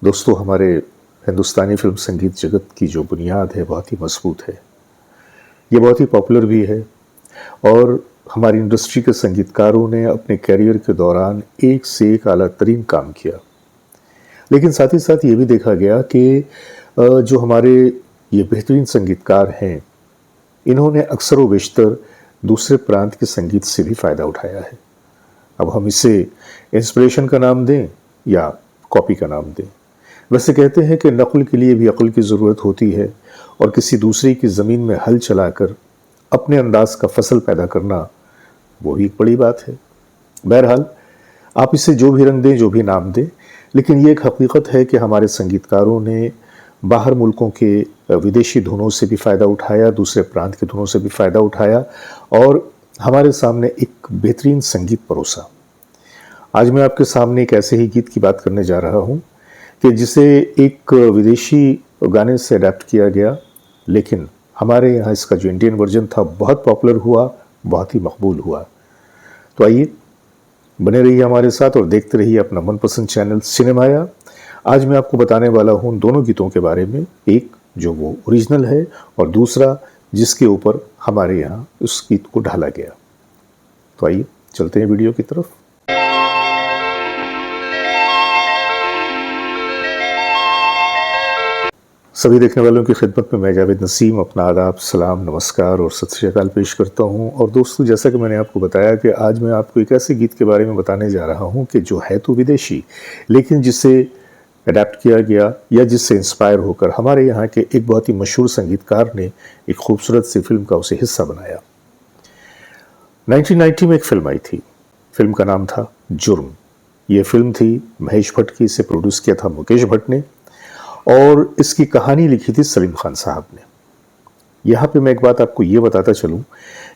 दोस्तों, हमारे हिंदुस्तानी फिल्म संगीत जगत की जो बुनियाद है बहुत ही मजबूत है। ये बहुत ही पॉपुलर भी है और हमारी इंडस्ट्री के संगीतकारों ने अपने करियर के दौरान एक से एक आला तरीन काम किया। लेकिन साथ ही साथ ये भी देखा गया कि जो हमारे ये बेहतरीन संगीतकार हैं, इन्होंने अक्सर व बेशतर दूसरे प्रांत के संगीत से भी फ़ायदा उठाया है। अब हम इसे इंस्पिरेशन का नाम दें या कॉपी का नाम दें। वैसे कहते हैं कि नक़्ल के लिए भी अक़ल की ज़रूरत होती है और किसी दूसरे की ज़मीन में हल चलाकर अपने अंदाज़ का फसल पैदा करना, वो भी एक बड़ी बात है। बहरहाल, आप इसे जो भी रंग दें, जो भी नाम दें, लेकिन ये एक हकीकत है कि हमारे संगीतकारों ने बाहर मुल्कों के विदेशी धुनों से भी फ़ायदा उठाया, दूसरे प्रांत के धुनों से भी फ़ायदा उठाया और हमारे सामने एक बेहतरीन संगीत परोसा। आज मैं आपके सामने एक ऐसे ही गीत की बात करने जा रहा हूँ कि जिसे एक विदेशी गाने से अडैप्ट किया गया, लेकिन हमारे यहाँ इसका जो इंडियन वर्जन था बहुत पॉपुलर हुआ, बहुत ही मकबूल हुआ। तो आइए, बने रहिए हमारे साथ और देखते रहिए अपना मनपसंद चैनल सिनेमाया। आज मैं आपको बताने वाला हूँ दोनों गीतों के बारे में, एक जो वो ओरिजिनल है और दूसरा जिसके ऊपर हमारे यहाँ उस गीत को ढाला गया। तो आइए चलते हैं वीडियो की तरफ। सभी देखने वालों की खिदमत में मैं जावेद नसीम अपना आदाब, सलाम, नमस्कार और सत श्री अकाल पेश करता हूं। और दोस्तों, जैसा कि मैंने आपको बताया कि आज मैं आपको एक ऐसे गीत के बारे में बताने जा रहा हूं कि जो है तो विदेशी, लेकिन जिसे अडैप्ट किया गया या जिससे इंस्पायर होकर हमारे यहाँ के एक बहुत ही मशहूर संगीतकार ने एक खूबसूरत सी फिल्म का उसे हिस्सा बनाया। 1990 में एक फिल्म आई थी। फिल्म का नाम था जुर्म। ये फिल्म थी महेश भट्ट की, इसे प्रोड्यूस किया था मुकेश भट्ट ने और इसकी कहानी लिखी थी सलीम खान साहब ने। यहाँ पे मैं एक बात आपको ये बताता चलूँ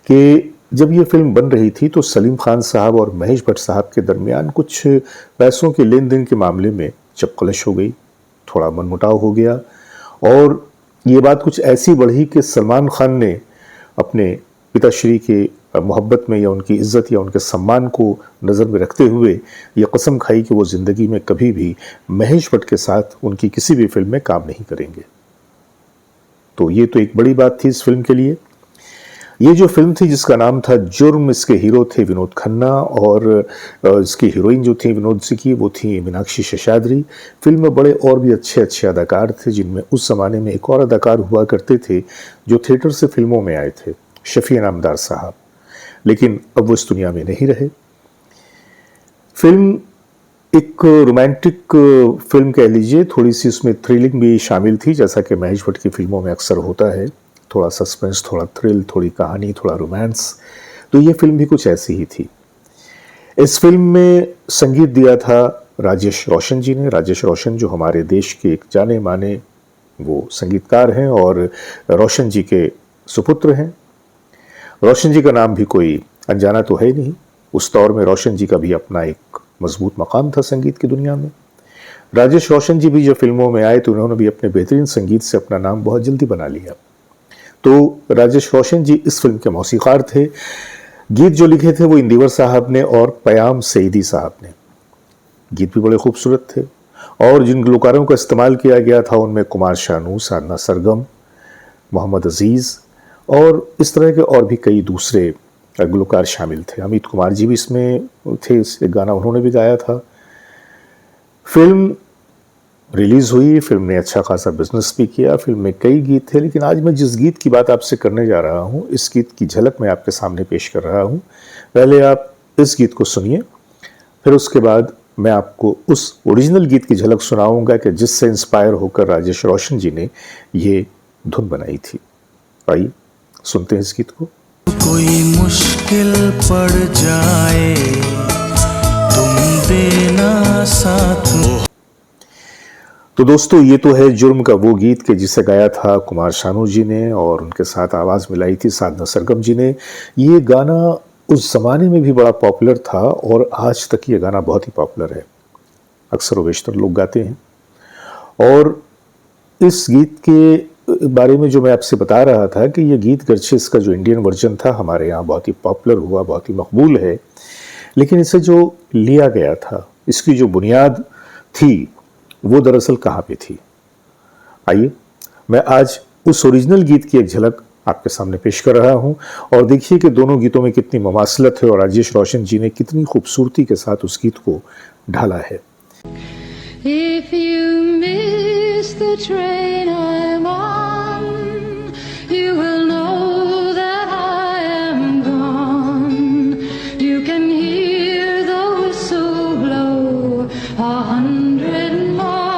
कि जब ये फिल्म बन रही थी तो सलीम खान साहब और महेश भट्ट साहब के दरमियान कुछ पैसों के लेन देन के मामले में चपकलश हो गई, थोड़ा मनमुटाव हो गया और ये बात कुछ ऐसी बढ़ी कि सलमान खान ने अपने पिताश्री के मोहब्बत में या उनकी इज़्ज़त या उनके सम्मान को नज़र में रखते हुए ये कसम खाई कि वो ज़िंदगी में कभी भी महेश भट्ट के साथ उनकी किसी भी फिल्म में काम नहीं करेंगे। तो ये तो एक बड़ी बात थी इस फिल्म के लिए। ये जो फिल्म थी जिसका नाम था जुर्म, इसके हीरो थे विनोद खन्ना और इसकी हीरोइन जो थी विनोद जी की, वो थी मीनाक्षी शेषाद्री। फिल्म में बड़े और भी अच्छे अच्छे अदाकार थे, जिनमें उस ज़माने में एक और अदाकार हुआ करते थे जो थिएटर से फिल्मों में आए थे, शफी इनामदार साहब, लेकिन अब वो इस दुनिया में नहीं रहे। फिल्म एक रोमांटिक फिल्म कह लीजिए, थोड़ी सी उसमें थ्रिलिंग भी शामिल थी, जैसा कि महेश भट्ट की फिल्मों में अक्सर होता है। थोड़ा सस्पेंस, थोड़ा थ्रिल, थोड़ी कहानी, थोड़ा रोमांस। तो ये फिल्म भी कुछ ऐसी ही थी। इस फिल्म में संगीत दिया था राजेश रोशन जी ने। राजेश रोशन जो हमारे देश के एक जाने माने वो संगीतकार हैं और रोशन जी के सुपुत्र हैं। रोशन जी का नाम भी कोई अनजाना तो है नहीं। उस दौर में रोशन जी का भी अपना एक मजबूत मकाम था संगीत की दुनिया में। राजेश रोशन जी भी जब फिल्मों में आए तो उन्होंने भी अपने बेहतरीन संगीत से अपना नाम बहुत जल्दी बना लिया। तो राजेश रोशन जी इस फिल्म के मौसीकार थे। गीत जो लिखे थे वो इंदिवर साहब ने और पयाम सईदी साहब ने। गीत भी बड़े खूबसूरत थे और जिन गुलकारों का इस्तेमाल किया गया था उनमें कुमार शानू, साधना सरगम, मोहम्मद अजीज़ और इस तरह के और भी कई दूसरे गुलकार शामिल थे। अमित कुमार जी भी इसमें थे, इस गाना उन्होंने भी गाया था। फिल्म रिलीज़ हुई, फिल्म ने अच्छा खासा बिजनेस भी किया। फिल्म में कई गीत थे, लेकिन आज मैं जिस गीत की बात आपसे करने जा रहा हूँ, इस गीत की झलक मैं आपके सामने पेश कर रहा हूँ। पहले आप इस गीत को सुनिए, फिर उसके बाद मैं आपको उस ओरिजिनल गीत की झलक सुनाऊंगा कि जिससे इंस्पायर होकर राजेश रोशन जी ने ये धुन बनाई थी। आइए सुनते हैं इस गीत को। कोई मुश्किल पड़ जाए तुम देना साथ। तो दोस्तों, ये तो है जुर्म का वो गीत कि जिसे गाया था कुमार शानू जी ने और उनके साथ आवाज़ मिलाई थी साधना सरगम जी ने। ये गाना उस ज़माने में भी बड़ा पॉपुलर था और आज तक ये गाना बहुत ही पॉपुलर है, अक्सर व बेशतर लोग गाते हैं। और इस गीत के बारे में जो मैं आपसे बता रहा था कि ये गीत गर्चे इसका जो इंडियन वर्जन था हमारे यहाँ बहुत ही पॉपुलर हुआ, बहुत ही मकबूल है, लेकिन इसे जो लिया गया था, इसकी जो बुनियाद थी वो दरअसल कहाँ पे थी। आइए मैं आज उस ओरिजिनल गीत की एक झलक आपके सामने पेश कर रहा हूं और देखिए कि दोनों गीतों में कितनी ममासलत है और राजेश रोशन जी ने कितनी खूबसूरती के साथ उस गीत को ढाला है। If you miss the train I'm on, you will know that I am gone. You can hear the whistle blow 100 miles,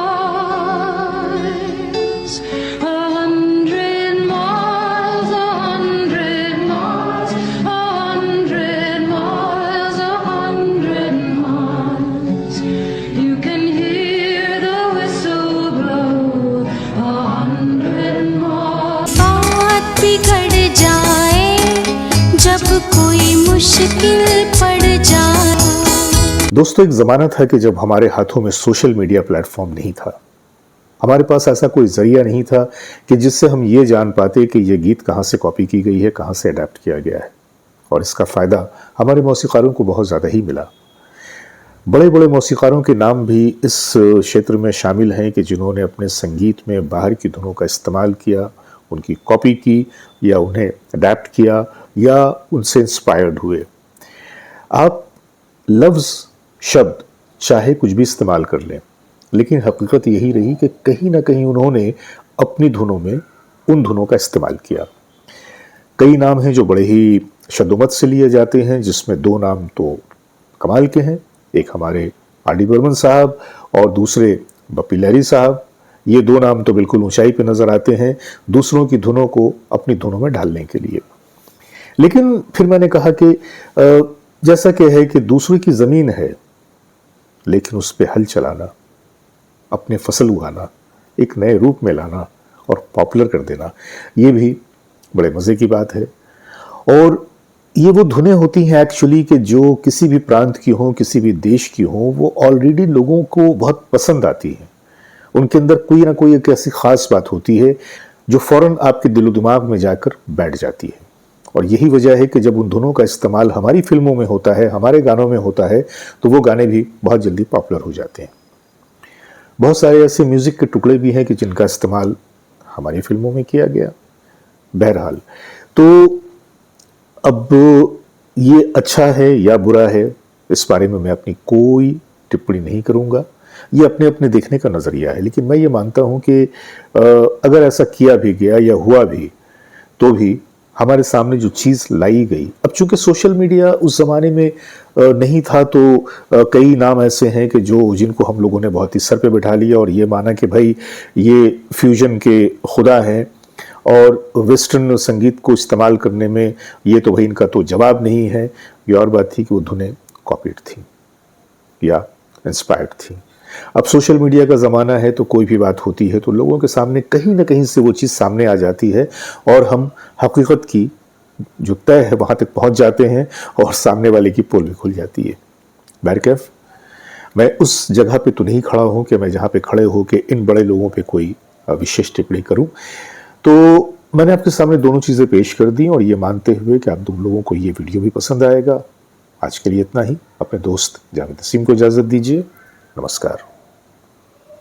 100 miles, 100 miles, 100 miles, 100 miles. You can hear the whistle blow 100 miles. बात बिगड़ जाए जब कोई मुश्किल पड़ जाए। दोस्तों एक ज़माना था कि जब हमारे हाथों में सोशल मीडिया प्लेटफॉर्म नहीं था, हमारे पास ऐसा कोई जरिया नहीं था कि जिससे हम ये जान पाते कि ये गीत कहाँ से कॉपी की गई है, कहाँ से अडेप्ट किया गया है। और इसका फ़ायदा हमारे मौसीकारों को बहुत ज़्यादा ही मिला। बड़े बड़े मौसीकारों के नाम भी इस क्षेत्र में शामिल हैं कि जिन्होंने अपने संगीत में बाहर की धुनों का इस्तेमाल किया, उनकी कॉपी की या उन्हें अडेप्ट किया या उनसे इंस्पायर्ड हुए। आप लफ्ज़ शब्द चाहे कुछ भी इस्तेमाल कर लें, लेकिन हकीकत यही रही कि कहीं ना कहीं उन्होंने अपनी धुनों में उन धुनों का इस्तेमाल किया। कई नाम हैं जो बड़े ही शद्दोमत से लिए जाते हैं, जिसमें दो नाम तो कमाल के हैं, एक हमारे आर.डी. बर्मन साहब और दूसरे बप्पी लहरी साहब। ये दो नाम तो बिल्कुल ऊंचाई पे नजर आते हैं दूसरों की धुनों को अपनी धुनों में ढालने के लिए। लेकिन फिर मैंने कहा कि जैसा कि है कि दूसरे की ज़मीन है, लेकिन उस पर हल चलाना, अपने फसल उगाना, एक नए रूप में लाना और पॉपुलर कर देना, ये भी बड़े मज़े की बात है। और ये वो धुनें होती हैं एक्चुअली कि जो किसी भी प्रांत की हों, किसी भी देश की हों, वो ऑलरेडी लोगों को बहुत पसंद आती हैं। उनके अंदर कोई ना कोई एक ऐसी ख़ास बात होती है जो फ़ौरन आपके दिलो दिमाग में जाकर बैठ जाती है। और यही वजह है कि जब उन धुनों का इस्तेमाल हमारी फिल्मों में होता है, हमारे गानों में होता है, तो वो गाने भी बहुत जल्दी पॉपुलर हो जाते हैं। बहुत सारे ऐसे म्यूज़िक के टुकड़े भी हैं कि जिनका इस्तेमाल हमारी फिल्मों में किया गया। बहरहाल तो अब ये अच्छा है या बुरा है, इस बारे में मैं अपनी कोई टिप्पणी नहीं करूँगा। ये अपने अपने देखने का नज़रिया है। लेकिन मैं ये मानता हूँ कि अगर ऐसा किया भी गया या हुआ भी, तो भी हमारे सामने जो चीज़ लाई गई, अब चूंकि सोशल मीडिया उस ज़माने में नहीं था, तो कई नाम ऐसे हैं कि जिनको हम लोगों ने बहुत ही सर पे बिठा लिया और ये माना कि भाई ये फ्यूजन के खुदा हैं और वेस्टर्न संगीत को इस्तेमाल करने में ये तो भाई इनका तो जवाब नहीं है। ये और बात थी कि वो धुनें कॉपीड थी या इंस्पायर्ड थी। अब सोशल मीडिया का ज़माना है, तो कोई भी बात होती है तो लोगों के सामने कहीं ना कहीं से वो चीज़ सामने आ जाती है और हम हकीकत की जो तय है वहाँ तक पहुँच जाते हैं और सामने वाले की पोल भी खुल जाती है। बैरकैफ मैं उस जगह पे तो नहीं खड़ा हूँ कि मैं जहाँ पे खड़े हो के इन बड़े लोगों पे कोई विशेष टिप्पणी करूँ। तो मैंने आपके सामने दोनों चीज़ें पेश कर दी और ये मानते हुए कि आप तुम लोगों को ये वीडियो भी पसंद आएगा। आज के लिए इतना ही। अपने दोस्त जावेद नसीम को इजाज़त दीजिए। नमस्कार।